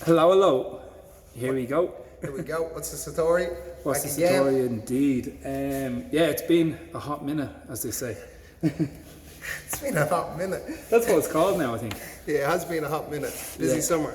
Hello, hello. Here we go. Here we go. What's the Satori? What's the Satori indeed? Yeah, it's been a hot minute, as they say. It's been a hot minute. That's what it's called now, I think. Yeah, it has been a hot minute. Busy summer.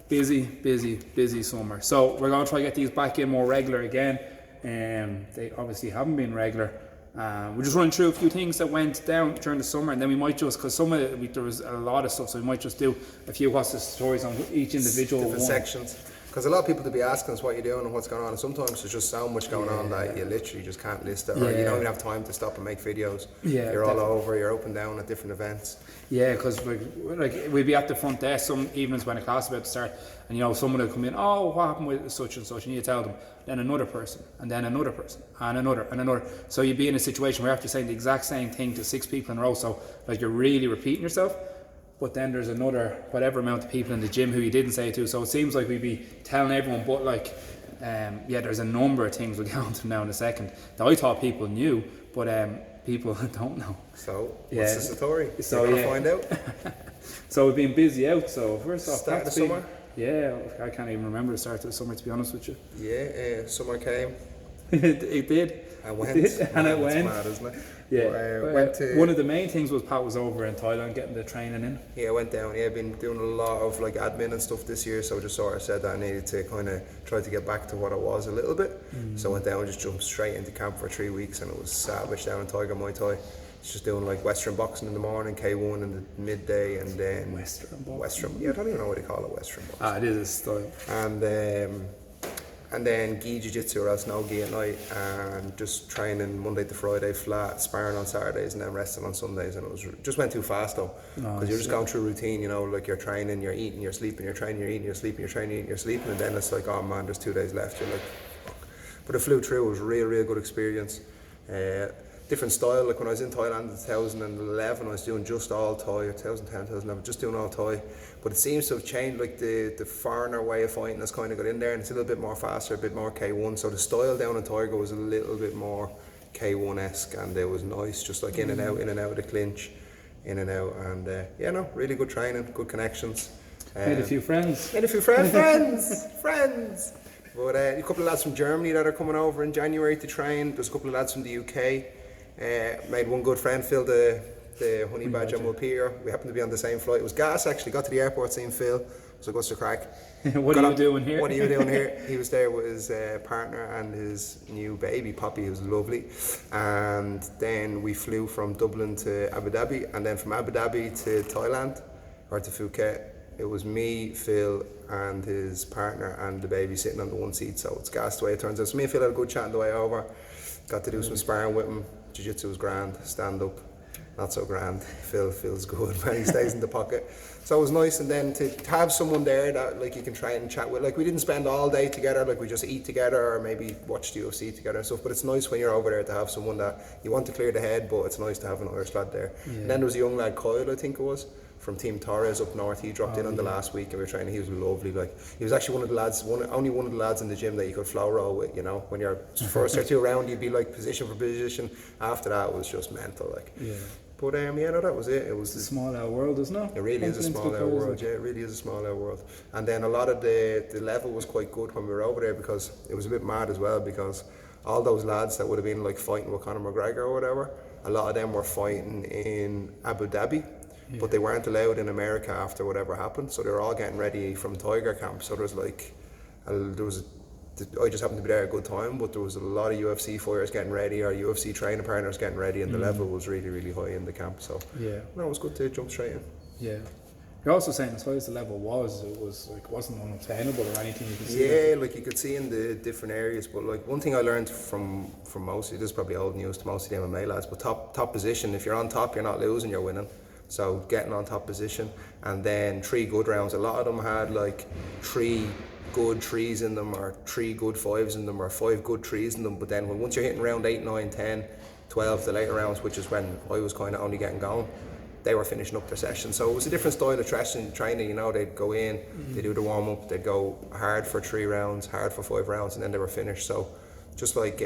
Busy summer. So we're going to try to get these back in more regular again. They obviously haven't been regular. We're just running through a few things that went down during the summer, and then we might just, because there was a lot of stuff, so we might just do a few what's the stories on each individual different sections. Because a lot of people to be asking us what you're doing and what's going on, and sometimes there's just so much going on that you literally just can't list it, or you don't even have time to stop and make videos. Yeah, you're all over, you're up and down at different events. Yeah, because like we'd be at the front desk some evenings when a class is about to start, and someone will come in, oh, what happened with such and such, and you tell them, then another person, and then another person, and another. So you'd be in a situation where after saying the exact same thing to 6 people in a row, so like you're really repeating yourself. But then there's another whatever amount of people in the gym who you didn't say it to, so it seems like we'd be telling everyone, but there's a number of things we'll get onto now in a second that I thought people knew, but people don't know. So what's the story? So you're gonna find out. So we've been busy out. So first off, start of the summer. Yeah, I can't even remember the start of the summer, to be honest with you. Yeah, summer came. It did. I went. It went. Mad, isn't it? Yeah. Went to, one of the main things was Pat was over in Thailand getting the training in. Yeah, I went down. Yeah, I've been doing a lot of like admin and stuff this year, so I just sort of said that I needed to kind of try to get back to what it was a little bit. So I went down and just jumped straight into camp for 3 weeks, and it was savage down in Tiger Muay Thai. It's just doing like Western boxing in the morning, K1 in the midday, and then Western. Yeah, I don't even know what they call it, Western boxing. It is a style. And then gi Jitsu or else no gi at night, and just training Monday to Friday flat, sparring on Saturdays, and then resting on Sundays. And it just went too fast though, because you're just going through routine, like you're training, you're eating, you're sleeping, you're training, you're eating, you're sleeping, you're training, you're eating, you're sleeping, and then it's like, oh man, there's 2 days left. You're like, fuck. But it flew through. It was a real good experience. Different style. Like when I was in Thailand in 2011, I was doing just all Thai, or 2010, 2011, just doing all Thai. But it seems to have changed, like the foreigner way of fighting has kind of got in there, and it's a little bit more faster, a bit more K1. So the style down in Tiger was a little bit more K1-esque, and it was nice, just like in and out of the clinch, in and out. And really good training, good connections. Made a few friends. Friends. But a couple of lads from Germany that are coming over in January to train. There's a couple of lads from the UK. Made one good friend, Phil, the honey badger Mulpeter. We happened to be on the same flight. It was gas actually. Got to the airport, seen Phil. So what's the crack? What are you doing here? What are you doing here? He was there with his partner and his new baby, Poppy. It was lovely. And then we flew from Dublin to Abu Dhabi, and then from Abu Dhabi to Thailand, or to Phuket. It was me, Phil, and his partner and the baby sitting on the one seat, so it's gas the way it turns out. So me and Phil had a good chat on the way over. Got to do some sparring with him. Jiu-jitsu was grand, stand up, not so grand. Phil feels good, man, he stays in the pocket. So it was nice, and then to have someone there that like you can try and chat with. Like we didn't spend all day together, like we just eat together or maybe watch the UFC together and stuff, but it's nice when you're over there to have someone that you want to clear the head, but it's nice to have an Irish lad there. Yeah. And then there was a young lad, Kyle, I think it was, from Team Torres up north. He dropped in on the last week and we were training. He was lovely. Like he was actually only one of the lads in the gym that you could flow roll with. When you're first or two round, you'd be like position for position. After that, it was just mental. Like, but that was it. It was a small out world, isn't it? It really is a small out world. Yeah, it really is a small out world. And then a lot of the level was quite good when we were over there, because it was a bit mad as well, because all those lads that would have been like fighting with Conor McGregor or whatever, a lot of them were fighting in Abu Dhabi. Yeah. But they weren't allowed in America after whatever happened, so they were all getting ready from Tiger camp. So I just happened to be there at a good time, but there was a lot of UFC fighters getting ready, or UFC training partners getting ready, and the level was really high in the camp. So it was good to jump straight in. Yeah. You're also saying as far as the level was, it was like wasn't unobtainable or anything you could see. Yeah, like you could see in the different areas, but like one thing I learned from most of this is probably old news to most of the MMA lads, but top position, if you're on top, you're not losing, you're winning. So getting on top position, and then 3 good rounds. A lot of them had like 3 good 3s in them, or 3 good 5s in them, or 5 good 3s in them. But then once you're hitting round 8, 9, 10, 12, the later rounds, which is when I was kind of only getting going, they were finishing up their session. So it was a different style of training. They'd go in, they do the warm up, they'd go hard for 3 rounds, hard for 5 rounds, and then they were finished. So just like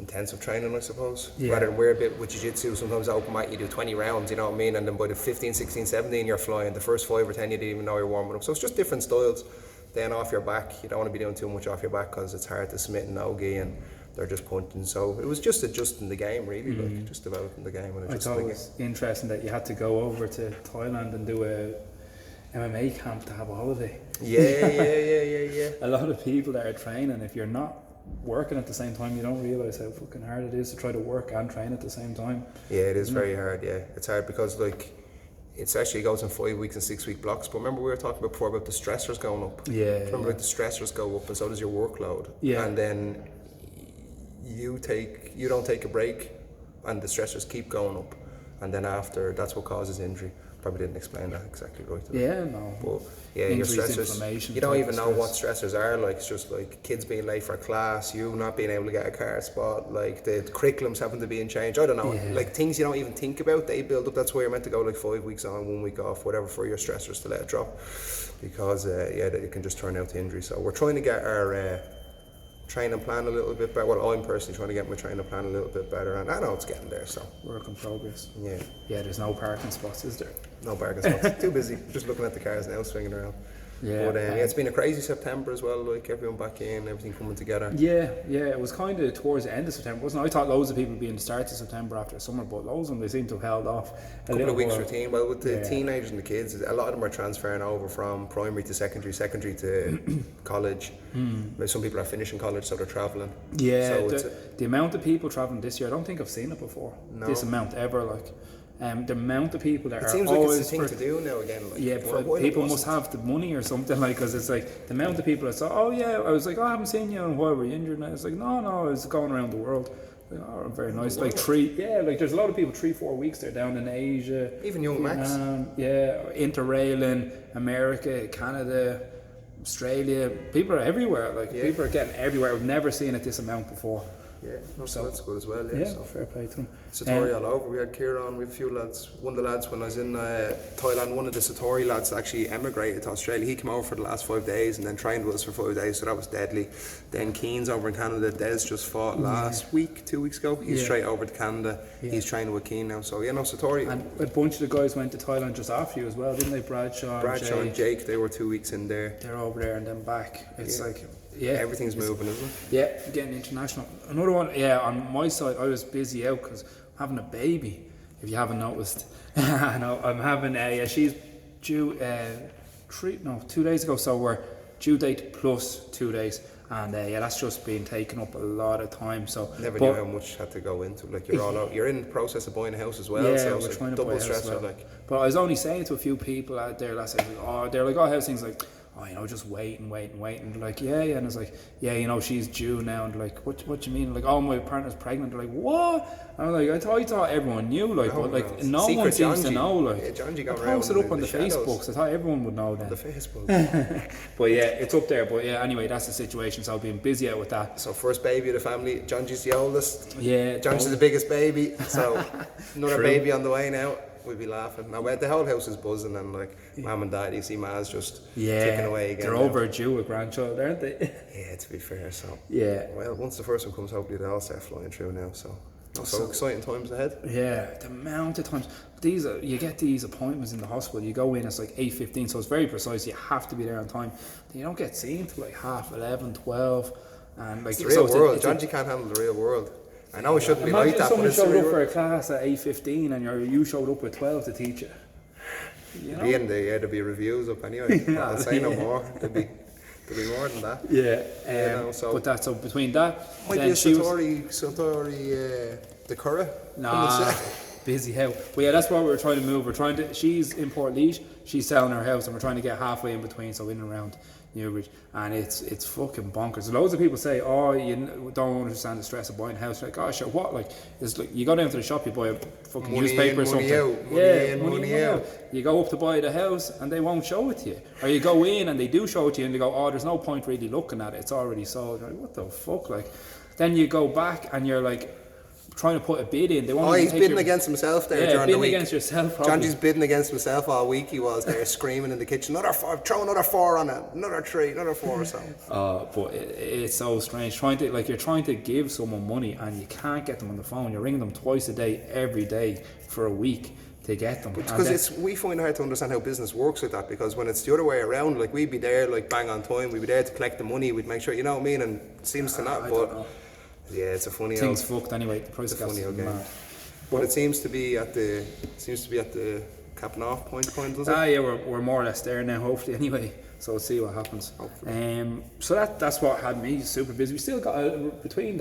intensive training, I suppose. Yeah. Rather than we're a bit with jiu-jitsu, sometimes open mic you do 20 rounds, you know what I mean, and then by the 15, 16, 17 you're flying. The first 5 or 10 you didn't even know you're warming up. So it's just different styles. Then off your back, you don't want to be doing too much off your back because it's hard to submit and no-gi and they're just punching. So it was just adjusting the game really, like just developing the game. And I thought it was interesting that you had to go over to Thailand and do a MMA camp to have a holiday. Yeah. A lot of people that are training, if you're not working at the same time, you don't realise how fucking hard it is to try to work and train at the same time. Yeah, it is very hard, yeah. It's hard because like it's actually goes in 5 weeks and 6 week blocks. But remember we were talking about before about the stressors going up. Yeah. Remember like the stressors go up and so does your workload. Yeah. And then you don't take a break and the stressors keep going up. And then after that's what causes injury. Probably didn't explain that exactly right. Yeah, no. But yeah, your stressors, you don't even know what stressors are. Like it's just like kids being late for class, you not being able to get a car spot, like the curriculums having to be in change. I don't know, like things you don't even think about, they build up. That's why you're meant to go like 5 weeks on, 1 week off, whatever for your stressors to let it drop, because that it can just turn out to injury. So we're trying to get our training plan a little bit better. Well, I'm personally trying to get my training plan a little bit better, and I know it's getting there. So work in progress. Yeah. There's no parking spots, is there? No parking spots. Too busy. Just looking at the cars now, swinging around. Yeah. But it's been a crazy September as well. Like everyone back in, everything coming together. Yeah. It was kind of towards the end of September, wasn't it? I thought loads of people would be in the start of September after the summer, but loads of them, they seem to have held off a couple of weeks routine. Well, with the teenagers and the kids, a lot of them are transferring over from primary to secondary to college. Some people are finishing college, so they're travelling. Yeah, so the amount of people travelling this year, I don't think I've seen it before. No. This amount ever, like. The amount of people that it are seems always like it's a thing to do now again. Like, yeah, but people must have the money or something, like, because it's like the amount of people that say, oh yeah, I was like, I haven't seen you in a while, were you injured? And I was like, no, I was going around the world. Like, oh, very nice. Like like there's a lot of people 3-4 weeks they're down in Asia, even young Max. Interrailing, America, Canada, Australia. People are everywhere. Like people are getting everywhere. I've never seen it this amount before. Yeah, so that's good as well. So fair play to them. Satori all over. We had Kieran, we had a few lads. One of the lads when I was in Thailand, one of the Satori lads actually emigrated to Australia. He came over for the last 5 days and then trained with us for 5 days, so that was deadly. Then Keen's over in Canada. Des just fought last week, 2 weeks ago. He's straight over to Canada. He's training with Keen now. So Satori. And a bunch of the guys went to Thailand just after you as well, didn't they? Bradshaw and Jake, they were 2 weeks in there. They're over there and then back. It's like everything's moving, isn't it? Yeah, getting international. Another one, on my side, I was busy out because I'm having a baby, if you haven't noticed. I know, I'm having she's due 2 days ago, so we're due date plus 2 days. And that's just been taking up a lot of time. So never knew how much had to go into. Like you're all out. You're in the process of buying a house as well. Yeah, so we're it's trying like to double buy a house stressor. well. But I was only saying to a few people out there last night, they're like, how's things? Like, just wait. And they're like, and I was like, she's due now. And they're like, what do you mean? Like, my partner's pregnant. They're like, what? And I'm like, I thought everyone knew, like, but like no one seems to know. Like, Janji got I posted up on the Facebooks. I thought everyone would know then. The Facebook. But it's up there. But anyway, that's the situation. So I've been busy out with that. So first baby of the family. Janji's the oldest. Yeah. Janji's the biggest baby. So another baby on the way now. We'd be laughing. Now the whole house is buzzing and like mum and dad, you see Ma's just ticking away again. They're overdue a grandchild, aren't they? Yeah, to be fair. So well, once the first one comes, hopefully they all start flying through now. So exciting times ahead. Yeah, the amount of times you get these appointments in the hospital. You go in, it's like 8:15, so it's very precise. You have to be there on time. You don't get seen till like 11:30, 12, and like it's the real world. Janji can't handle the real world. I know it shouldn't be like that, but it's someone showed up for a class at 8:15 and you showed up at 12 to teach it. There'd be reviews up anyway. I'll say no more. There'd be more than that. Yeah. But that's so between that. Might be a Satori the Curra. Nah, busy hell. But that's what we're trying to move. She's in Portlaoise. She's selling her house, and we're trying to get halfway in between, so in and around Newbridge, and it's fucking bonkers. Loads of people say, you don't understand the stress of buying a house. Like, oh, sure, what? Like, it's like you go down to the shop, you buy a fucking newspaper or something. Money out. You go up to buy the house, and they won't show it to you. Or you go in, and they do show it to you, and they go, there's no point really looking at it. It's already sold. You're like, what the fuck? Like, then you go back, and you're like, trying to put a bid in. They won't Oh, even he's take bidding your, against himself there yeah, during the bidding week. against yourself. Probably. Johnny's bidding against himself all week. He was there screaming in the kitchen, another 4, throw another 4 on it, another 3, another 4 or so. But it's so strange. You're trying to give someone money and you can't get them on the phone. You're ringing them twice a day, every day for a week to get them. Because we find it hard to understand how business works like that, because when it's the other way around, like we'd be there like bang on time, we'd be there to collect the money, we'd make sure, you know what I mean, and it seems to not, but yeah, it's a funny things fucked anyway. The price it's a of gas funny is game. mad. But it seems to be at the capping off point, does it? Yeah, we're more or less there now, hopefully, anyway. So we'll see what happens. So that's what had me super busy. We still got between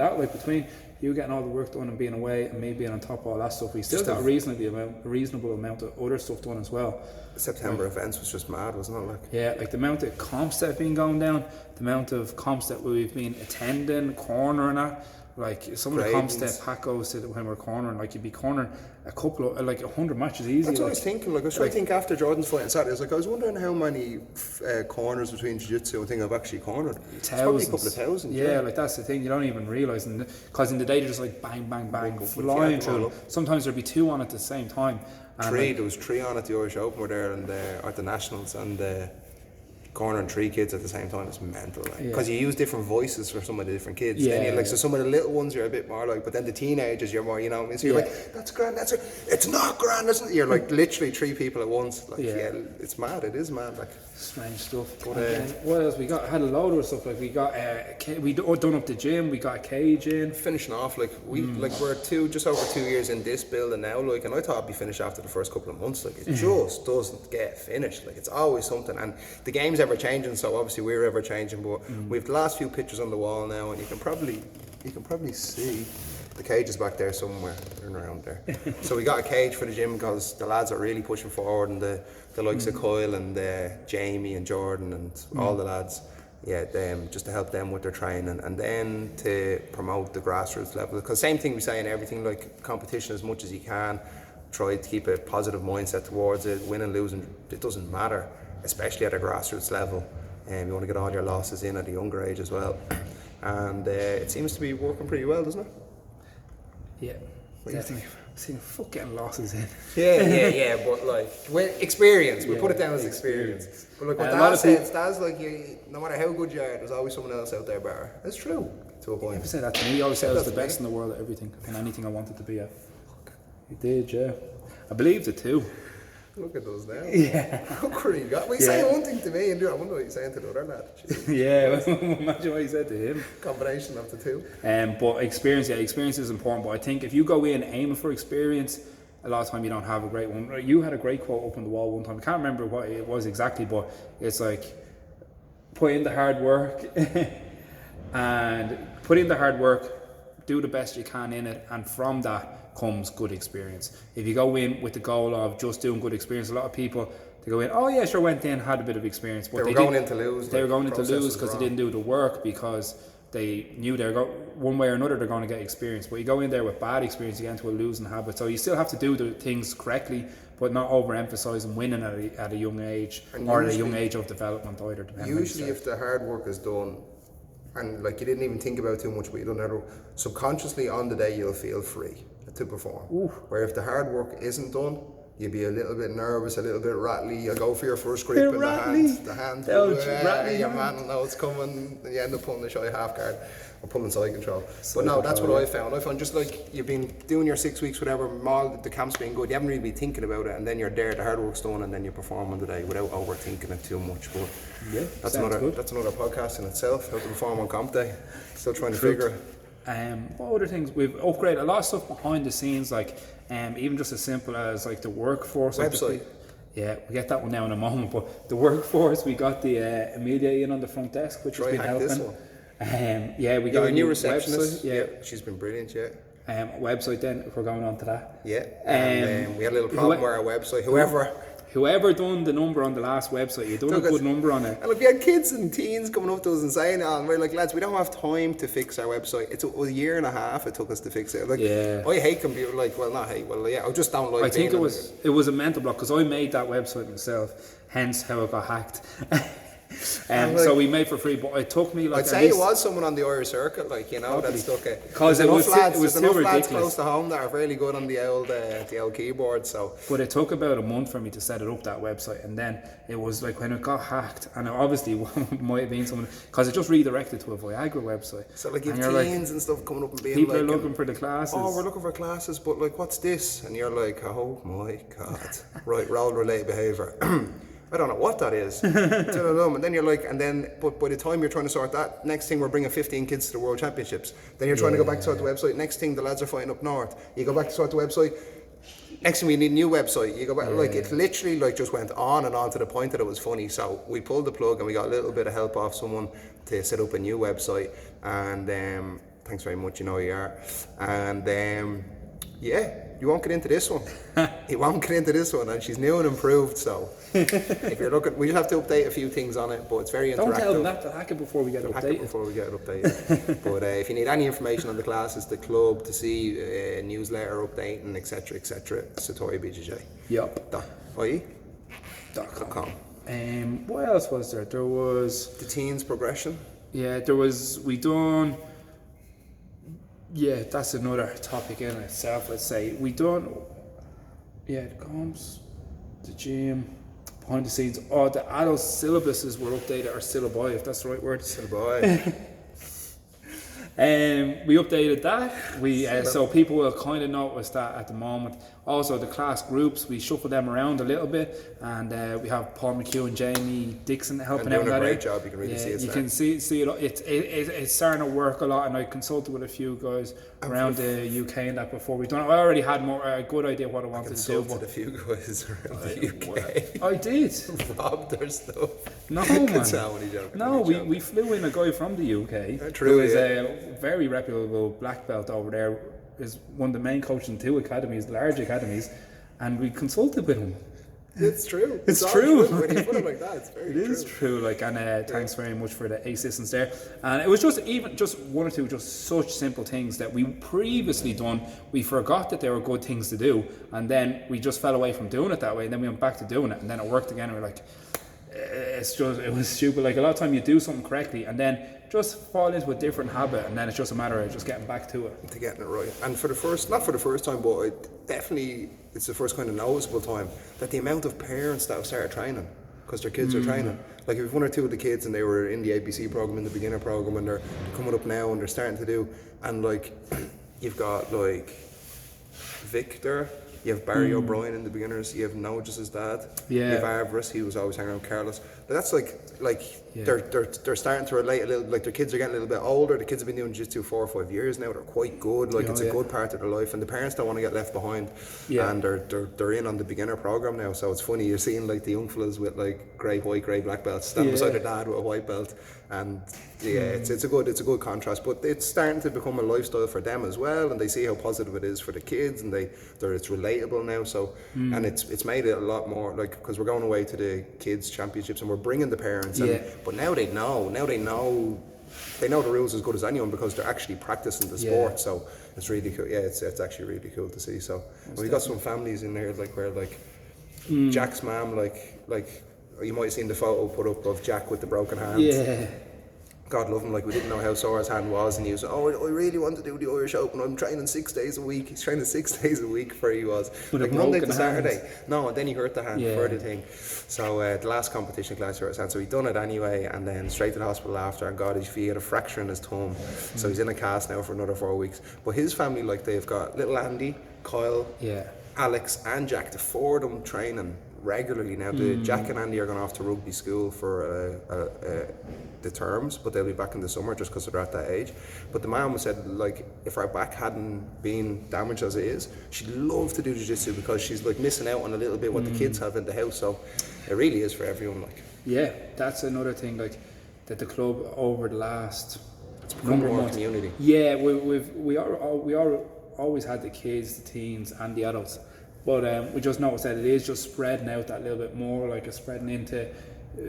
you getting all the work done and being away and me being on top of all that stuff, we still got a reasonable amount of other stuff done as well. September events was just mad, wasn't it? Like, yeah, like the amount of comps that have been going down, the amount of comps that we've been attending, cornering at. Like some of the comps that Pat goes to when we're cornering, like you'd be cornering a couple of 100 matches easy. That's what I was thinking. Like I was trying to think after Jordan's fight on Saturday. I was wondering how many corners between jiu-jitsu and thing I've actually cornered. It's probably a couple of thousand. Yeah, like that's the thing. You don't even realise, because in the day they're just like bang, bang, bang, flying through. Sometimes there'd be 2 on at the same time. There was 3 on at the Irish Open. We're there and at the Nationals, and cornering 3 kids at the same time is mental, because you use different voices for some of the different kids. Yeah, then so some of the little ones you're a bit more like, but then the teenagers you're more, you know what I mean? So you're like, that's grand, it's not grand, isn't it? You're like literally 3 people at once. Like it's mad, it is mad, like strange stuff. But what else we got? Had a load of stuff. Like we got we done up the gym, we got a cage in. Finishing off, like we're just over 2 years in this building now, like, and I thought I'd be finished after the first couple of months. Like it just doesn't get finished. Like it's always something, and the game's ever changing, so obviously we're ever changing, but we've the last few pictures on the wall now, and you can probably see the cage is back there somewhere and around there. So we got a cage for the gym because the lads are really pushing forward, and the likes of Kyle and Jamie and Jordan and all the lads, just to help them with their training, and then to promote the grassroots level, because same thing we say in everything, like competition as much as you can, try to keep a positive mindset towards it. Winning, losing, it doesn't matter, especially at a grassroots level. You want to get all your losses in at a younger age as well, and it seems to be working pretty well, doesn't it? Yeah, definitely. Seeing fuck getting losses in. Yeah, but like experience, we put it down as experience. But like what Dad says, Dad's like, no matter how good you are, there's always someone else out there better. It's true to a point. He never said that to me. He always said I was the best in the world at everything and anything I wanted to be at. He did, yeah. I believed it too. Look at those now. Yeah. Look what he got. Well, he's saying one thing to me, and I wonder what he's saying to the other lad. Yeah, imagine what he said to him. Combination of the two. But experience is important. But I think if you go in aiming for experience, a lot of time you don't have a great one. You had a great quote up on the wall one time. I can't remember what it was exactly, but it's like, put in the hard work do the best you can in it, and from that comes good experience. If you go in with the goal of just doing good experience, a lot of people, they go in, oh yeah, sure, went in, had a bit of experience, but they were going in to lose. They were going in to lose because they didn't do the work, because they knew one way or another they're going to get experience. But you go in there with bad experience, you get into a losing habit. So you still have to do the things correctly, but not overemphasising winning at a young age, or at a young age of development either. Usually if the hard work is done, and like you didn't even think about too much, but you don't know, subconsciously on the day you'll feel free to perform. Where if the hard work isn't done, you'll be a little bit nervous, a little bit rattly, you'll go for your first grip in the hand, your man will know it's coming, and you end up pulling the shy half guard or pulling side control. But no, that's what I found just like you've been doing your 6 weeks, whatever, the camp's been good, you haven't really been thinking about it, and then you're there, the hard work's done, and then you perform on the day without overthinking it too much. But yeah, that's another podcast in itself, how to perform on comp day. Still trying to figure it. What other things? We've upgraded a lot of stuff behind the scenes, like even just as simple as like the workforce website. Yeah, we get that one now in a moment, but the workforce, we got the Amelia in on the front desk, which has been helping. This one. We got a new receptionist. Website, yeah, she's been brilliant. Yeah. Website then, if we're going on to that. Yeah. We had a little problem with our website. Whoever done the number on the last website, you done a good number on it. And look, we had kids and teens coming up to us and saying, and we're like, lads, we don't have time to fix our website. It was a year and a half it took us to fix it. Like, I hate computer, I just don't like. I think it was a mental block, because I made that website myself, hence how it got hacked. So we made for free, but it took me like I'd say it was someone on the Irish circuit, like, you know, that stuck it. Because it was too lads ridiculous. Close to home that are really good on the old keyboard. So, but it took about a month for me to set it up, that website, and then it was like when it got hacked, and it obviously might have been someone, because it just redirected to a Viagra website. So like you have teens and stuff coming up and being people like, are looking for the classes. Oh, we're looking for classes, but like, what's this? And you're like, oh my god, right, role related behaviour. I don't know what that is. And then you're like, but by the time you're trying to sort that, next thing we're bringing 15 kids to the World Championships. Then you're trying to go back to sort the website. Next thing the lads are fighting up north. You go back to sort the website. Next thing we need a new website. You go back, like it literally like just went on and on to the point that it was funny. So we pulled the plug and we got a little bit of help off someone to set up a new website. And thanks very much, you know who you are. And you won't get into this one. You won't get into this one, and she's new and improved. So if you're looking, we'll have to update a few things on it, but it's very interactive. Don't tell them that. Hack it before we get it updated. But if you need any information on the classes, the club, to see a newsletter updating, etc., Satori BJJ. Yep. .com. What else was there? There was the teens progression. Yeah, there was. Yeah, that's another topic in itself. Let's say we done. Yeah, the comms, the gym, behind the scenes. Oh, the adult syllabuses were updated, or syllabi, if that's the right word. Syllabi. We updated that. So people will kind of notice that at the moment. Also, the class groups, we shuffle them around a little bit, and we have Paul McHugh and Jamie Dixon helping out. Doing a great job. You can really see it. You can see it. It's starting to work a lot, and I consulted with a few guys around the UK and that before we done it. I already had a good idea what I wanted to do. Consulted a few guys around the UK. I did. Robbed their stuff. No, man. No, we flew in a guy from the UK. True. Who is a very reputable black belt over there. Is one of the main coaches in 2 academies, large academies, and we consulted with him. It's true. It's true. When you put it like that, it's very true. It is true. Like, and thanks very much for the assistance there. And it was just one or two just such simple things that we previously done. We forgot that they were good things to do, and then we just fell away from doing it that way. And then we went back to doing it, and then it worked again. And we're like, it was stupid. Like, a lot of time you do something correctly, and then just fall into a different habit, and then it's just a matter of just getting back to it. To getting it right. And not for the first time, but it's the first kind of noticeable time that the amount of parents that have started training because their kids are training. Like, if one or two of the kids and they were in the ABC program, in the beginner program, and they're coming up now and they're starting to do, and like, you've got like Victor, you have Barry O'Brien in the beginners, you have Nogis's dad, you have Avarice, he was always hanging around Carlos. But that's they're starting to relate a little, like their kids are getting a little bit older, the kids have been doing Jitsu 4 or 5 years now, they're quite good, like it's a good part of their life, and the parents don't want to get left behind, and they're in on the beginner program now, so it's funny, you're seeing like the young fellas with like grey white, grey black belts standing beside their dad with a white belt, and it's a good contrast, but it's starting to become a lifestyle for them as well, and they see how positive it is for the kids, and it's relatable now, so and it's made it a lot more, like, because we're going away to the kids championships and we're bringing the parents, but now they know the rules as good as anyone because they're actually practicing the sport, so it's really cool. It's actually really cool to see. So we've got some families in there like where like Jack's mom, like you might have seen the photo put up of Jack with the broken hand. God love him, like, we didn't know how sore his hand was, and he was, I really want to do the Irish Open, I'm training 6 days a week. He's training 6 days a week for he was. But like Monday to Saturday. No, and then he hurt the hand for the thing. So the last competition class hurt his hand, so he done it anyway, and then straight to the hospital after, and God, he had a fracture in his thumb. So he's in a cast now for another 4 weeks. But his family, like, they've got little Andy, Kyle, Alex and Jack, the 4 of them training regularly now. Jack and Andy are going off to rugby school for the terms, but they'll be back in the summer just because they're at that age. But the mum said, like, if our back hadn't been damaged as it is, she'd love to do jiu-jitsu because she's like missing out on a little bit what the kids have in the house. So it really is for everyone. Like, yeah, that's another thing, like, that the club over the last number of months, community. Yeah, we always had the kids, the teens, and the adults. But we just noticed that it is just spreading out that little bit more, like it's spreading into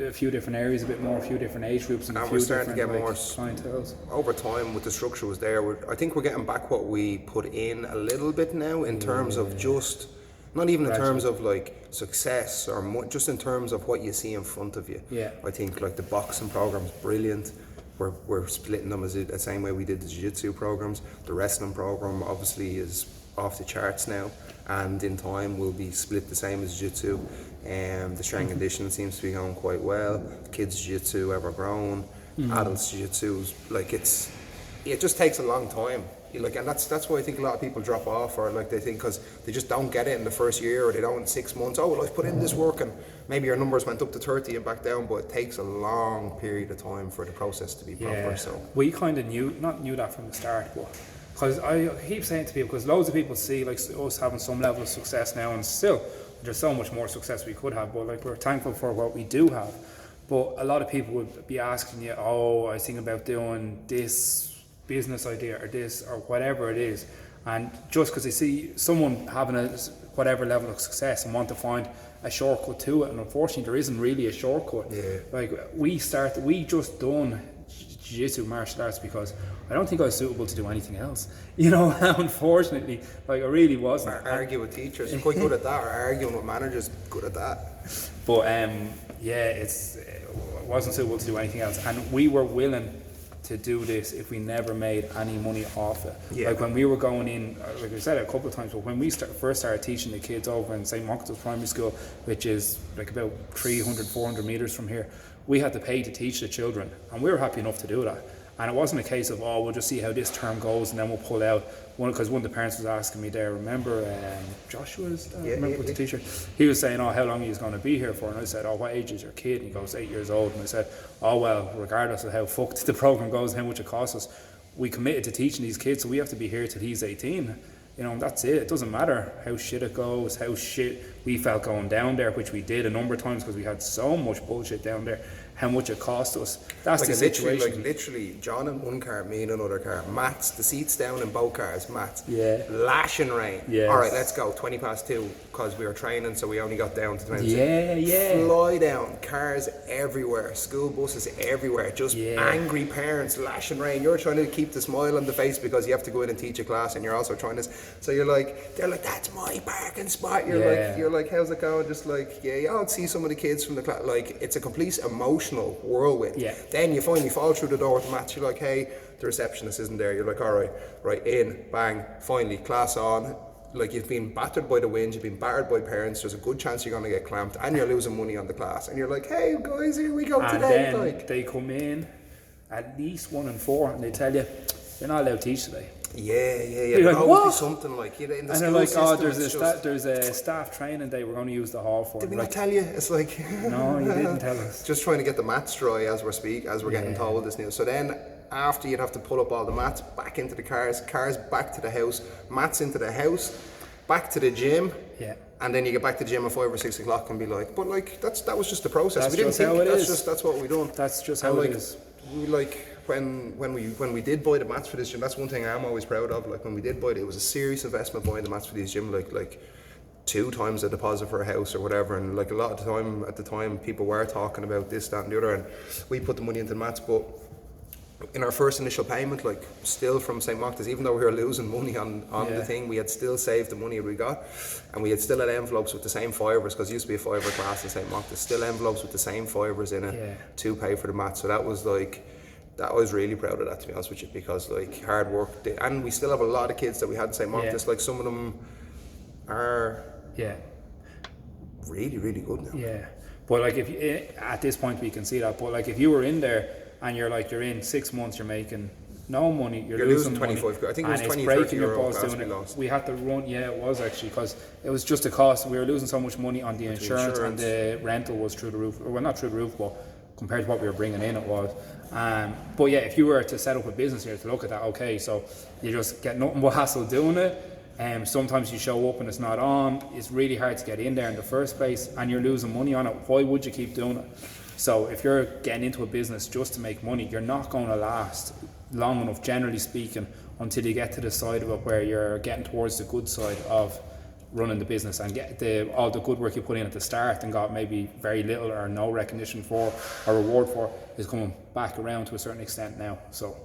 a few different areas a bit more, a few different age groups, and a few we're starting different to get more clienteles. Over time, with the structure was there, I think we're getting back what we put in a little bit now in terms of just Not even in Gradually. terms of like success or just in terms of what you see in front of you. Yeah. I think like the boxing program's brilliant. We're splitting them as the same way we did the jiu-jitsu programs. The wrestling program obviously is off the charts now, and in time will be split the same as jiu-jitsu. The strength and conditioning seems to be going quite well. Kids jiu-jitsu ever grown. Adults jiu-jitsu, like it just takes a long time. Like, and that's why I think a lot of people drop off, or like they think because they just don't get it in the first year, or they don't in 6 months. Oh well, I've put in this work, and maybe your numbers went up to 30 and back down, but it takes a long period of time for the process to be proper. So we kind of knew that from the start, but because I keep saying to people, because loads of people see like us having some level of success now, and still there's so much more success we could have, but like we're thankful for what we do have. But a lot of people would be asking you, oh, I think about doing this business idea or this or whatever it is, and just because they see someone having a whatever level of success and want to find a shortcut to it, and unfortunately there isn't really a shortcut. Like we just done jiu-jitsu martial arts because I don't think I was suitable to do anything else, you know. Unfortunately, like I really wasn't. Argue with teachers, you're quite good at that, or arguing with managers, good at that. But it wasn't suitable to do anything else, and we were willing to do this if we never made any money off it. Like when we were going in, like I said it a couple of times, but when we first started teaching the kids over in St. Martin's Primary School, which is like about 300-400 metres from here, we had to pay to teach the children, and we were happy enough to do that. And it wasn't a case of, oh, we'll just see how this term goes and then we'll pull out. Because one of the parents was asking me there, remember Joshua's the teacher? He was saying, oh, how long are you going to be here for? And I said, oh, what age is your kid? And he goes, 8 years old. And I said, oh, well, regardless of how fucked the program goes and how much it costs us, we committed to teaching these kids, so we have to be here till he's 18. You know, and that's it. It doesn't matter how shit it goes, how shit we felt going down there, which we did a number of times because we had so much bullshit down there, how much it cost us. That's like the situation. Literally, John in one car, me in another car. Mats, the seats down in both cars, mats. Yeah. Lashing rain. Yes. All right, let's go. 2:20 because we were training, so we only got down to 20. Yeah. Fly down, cars everywhere, school buses everywhere, just angry parents, lashing rain. You're trying to keep the smile on the face because you have to go in and teach a class, and you're also trying to. So you're like, they're like, that's my parking spot. You're like, how's it going? Just like, I'll see some of the kids from the class. Like, it's a complete emotional whirlwind. Then you finally fall through the door with the mats. You're like, hey, the receptionist isn't there. You're like, all right, in, bang, finally, class on. Like, you've been battered by the wind, you've been battered by parents, there's a good chance you're going to get clamped, and you're losing money on the class. And you're like, hey guys, here we go today. And then they come in, at least 1 in 4, and they tell you, you're not allowed to teach today. Yeah. You're like, what? Something like, in the and school they're like, system, oh, there's a staff training day we're going to use the hall for. Did we not tell you? It's like, no, you didn't tell us. Just trying to get the mats dry as we're getting told this news. So then, after you'd have to pull up all the mats, back into the cars back to the house, mats into the house, back to the gym. And then you get back to the gym at 5 or 6 o'clock and be like, but like that was just the process. That's we didn't just think how it that's is. That's what we done. That's just how it is. We like when we did buy the mats for this gym, that's one thing I'm always proud of. Like when we did buy it was a serious investment buying the mats for these gym, like 2 times the deposit for a house or whatever. And like a lot of the time at the time people were talking about this, that and the other, and we put the money into the mats. But in our first initial payment, like still from St. Martin's, even though we were losing money on the thing, we had still saved the money we got, and we had still had envelopes with the same fibres, because it used to be a fibre class in St. Martin's, still envelopes with the same fibres in it to pay for the mats. So that was like, I was really proud of that, to be honest with you, because like hard work, and we still have a lot of kids that we had in St. Martin's, like some of them are really, really good now. But like if you, at this point we can see that, but like if you were in there and you're in 6 months, you're making no money, you're losing 25 money, I think it was 20, 30 euro balls class doing we it. lost. We had to run, it was actually, because it was just a cost. We were losing so much money on the insurance, and the rental was through the roof. Well, not through the roof, but compared to what we were bringing in, it was. But if you were to set up a business here, to look at that, okay, so you just get nothing but hassle doing it. Sometimes you show up and it's not on. It's really hard to get in there in the first place, and you're losing money on it. Why would you keep doing it? So if you're getting into a business just to make money, you're not going to last long enough, generally speaking, until you get to the side of it where you're getting towards the good side of running the business, and get all the good work you put in at the start and got maybe very little or no recognition for or reward for is coming back around to a certain extent now. So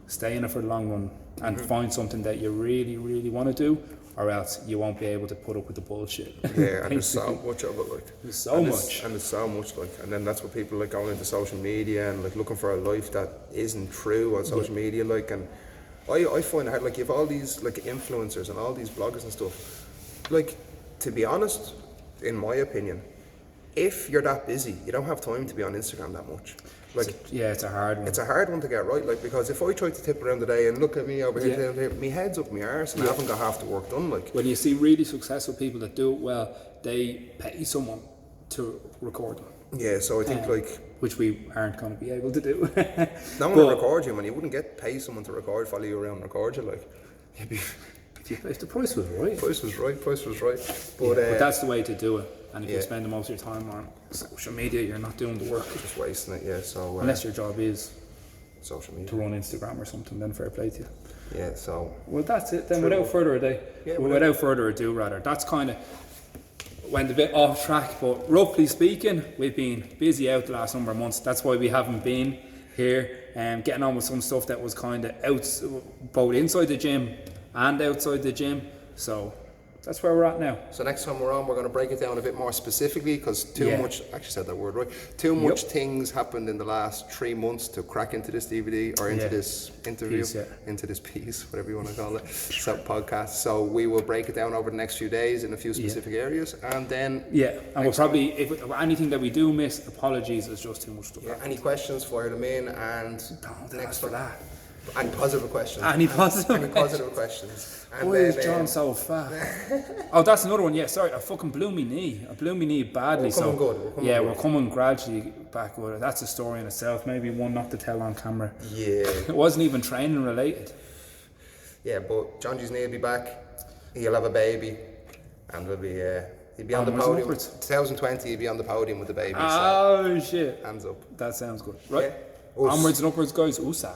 stay in it for the long run and find something that you really, really want to do, or else you won't be able to put up with the bullshit. Yeah, and there's so much of it, like. There's so much. And there's so much, like. And then that's what people like going into social media and like looking for a life that isn't true on social media, like. And I find it hard, like, you have all these like influencers and all these bloggers and stuff. Like, to be honest, in my opinion, if you're that busy, you don't have time to be on Instagram that much. Like, It's a hard one. it's a hard one to get right, like, because if I try to tip around the day and look at me over here, my head's up my arse and I haven't got half the work done, like. When you see really successful people that do it well, they pay someone to record them. Yeah, so I think like Which we aren't going to be able to do. no one will record you, man. You wouldn't pay someone to follow you around and record you, like. If the price was right. Price was right. But that's the way to do it. And if you spend the most of your time on social media, you're not doing the work. Just wasting it, yeah. So unless your job is social media to run Instagram or something, then fair play to you. Yeah, so well, that's it. Then without further ado, rather, that's kind of went a bit off track. But roughly speaking, we've been busy out the last number of months. That's why we haven't been here and getting on with some stuff that was kind of out, both inside the gym and outside the gym. So that's where we're at now. So next time we're on, we're going to break it down a bit more specifically, because too much, I actually said that word right, too much things happened in the last 3 months to crack into this DVD or into this interview, into this piece, whatever you want to call it, podcast. So we will break it down over the next few days in a few specific areas, and then and we'll probably, if anything that we do miss, apologies, it's just too much stuff. Any questions, fire them in, and next for that. Any positive questions. Any positive questions. And why is John so fat? Oh, that's another one. Yeah, sorry, I fucking blew my knee. I blew my knee badly. We're coming gradually back with it. That's a story in itself. Maybe one not to tell on camera. Yeah. It wasn't even training related. Yeah, but John G's knee will be back. He'll have a baby, and he'll be on the podium. 2020, he'll be on the podium with the baby. Oh, shit. Hands up. That sounds good. Right. Onwards and upwards, guys. USA.